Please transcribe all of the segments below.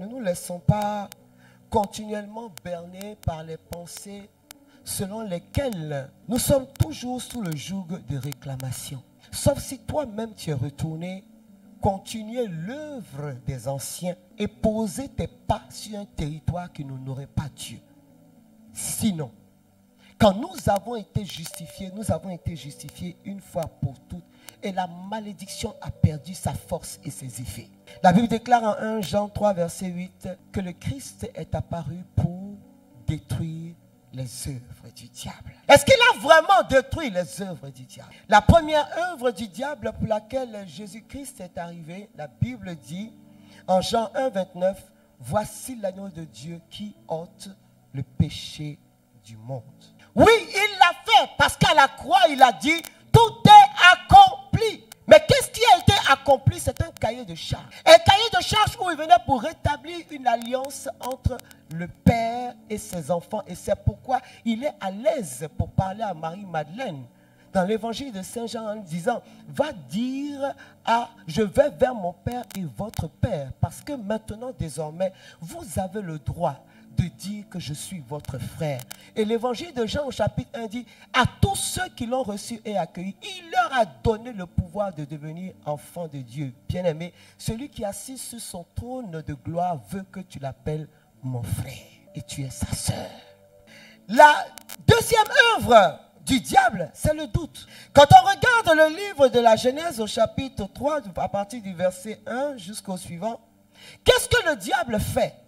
Ne nous laissons pas continuellement bernés par les pensées selon lesquelles nous sommes toujours sous le joug de réclamation. Sauf si toi-même tu es retourné, continuer l'œuvre des anciens et poser tes pas sur un territoire qui n'honorait pas Dieu. Sinon, quand nous avons été justifiés une fois pour toutes et la malédiction a perdu sa force et ses effets. La Bible déclare en 1 Jean 3, verset 8 que le Christ est apparu pour détruire les œuvres du diable. Est-ce qu'il a vraiment détruit les œuvres du diable? La première œuvre du diable pour laquelle Jésus-Christ est arrivé, la Bible dit en Jean 1, 29, voici l'agneau de Dieu qui ôte le péché du monde. Oui, il l'a fait parce qu'à la croix, il a dit tout est accompli. Mais qu'est-ce qui a été accompli? C'est un cahier de charge. Un cahier de charge où il venait pour rétablir une alliance entre le Père et ses enfants. Et c'est pourquoi il est à l'aise pour parler à Marie-Madeleine dans l'évangile de Saint Jean en disant, va dire je vais vers mon Père et votre Père. Parce que maintenant, désormais, vous avez le droit de dire que je suis votre frère. Et l'évangile de Jean au chapitre 1 dit, à tous ceux qui l'ont reçu et accueilli, il leur a donné le pouvoir de devenir enfants de Dieu. Bien-aimé, celui qui est assis sur son trône de gloire veut que tu l'appelles mon frère. Et tu es sa sœur. La deuxième œuvre du diable, c'est le doute. Quand on regarde le livre de la Genèse au chapitre 3, à partir du verset 1 jusqu'au suivant, qu'est-ce que le diable fait?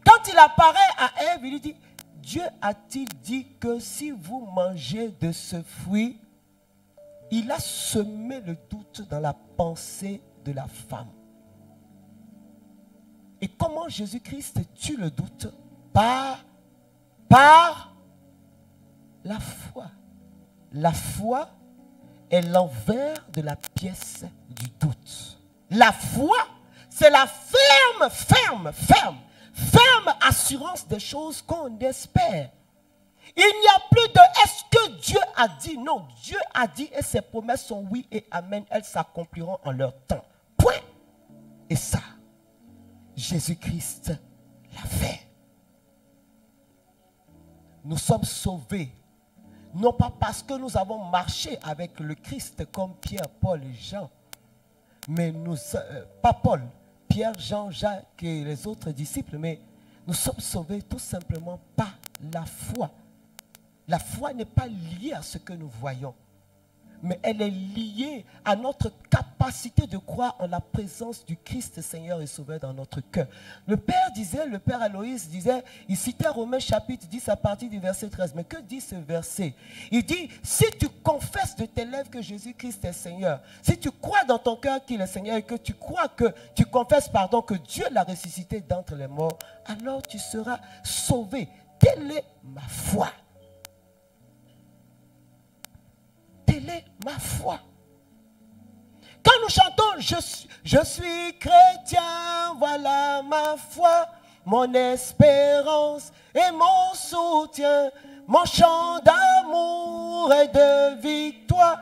Quand il apparaît à Ève, il lui dit, Dieu a-t-il dit que si vous mangez de ce fruit, il a semé le doute dans la pensée de la femme. Et comment Jésus-Christ tue le doute? Par la foi. La foi est l'envers de la pièce du doute. La foi, c'est la ferme assurance des choses qu'on espère. Il n'y a plus de est-ce que Dieu a dit? Non, Dieu a dit et ses promesses sont oui et amen. Elles s'accompliront en leur temps. Point. Et ça, Jésus-Christ l'a fait. Nous sommes sauvés. Non pas parce que nous avons marché avec le Christ comme Pierre, Paul et Jean. Mais pas Paul, Pierre, Jean, Jacques et les autres disciples, mais nous sommes sauvés tout simplement par la foi. La foi n'est pas liée à ce que nous voyons, mais elle est liée à notre capacité de croire en la présence du Christ Seigneur et Sauveur dans notre cœur. Le Père Aloïs disait, il citait Romains chapitre 10 à partir du verset 13. Mais que dit ce verset? Il dit, si tu confesses de tes lèvres que Jésus-Christ est Seigneur, si tu crois dans ton cœur qu'il est Seigneur et que tu crois que tu confesses, que Dieu l'a ressuscité d'entre les morts, alors tu seras sauvé. Telle est ma foi. Telle est ma foi. Quand nous chantons, je suis chrétien, voilà ma foi, mon espérance et mon soutien, mon chant d'amour et de victoire.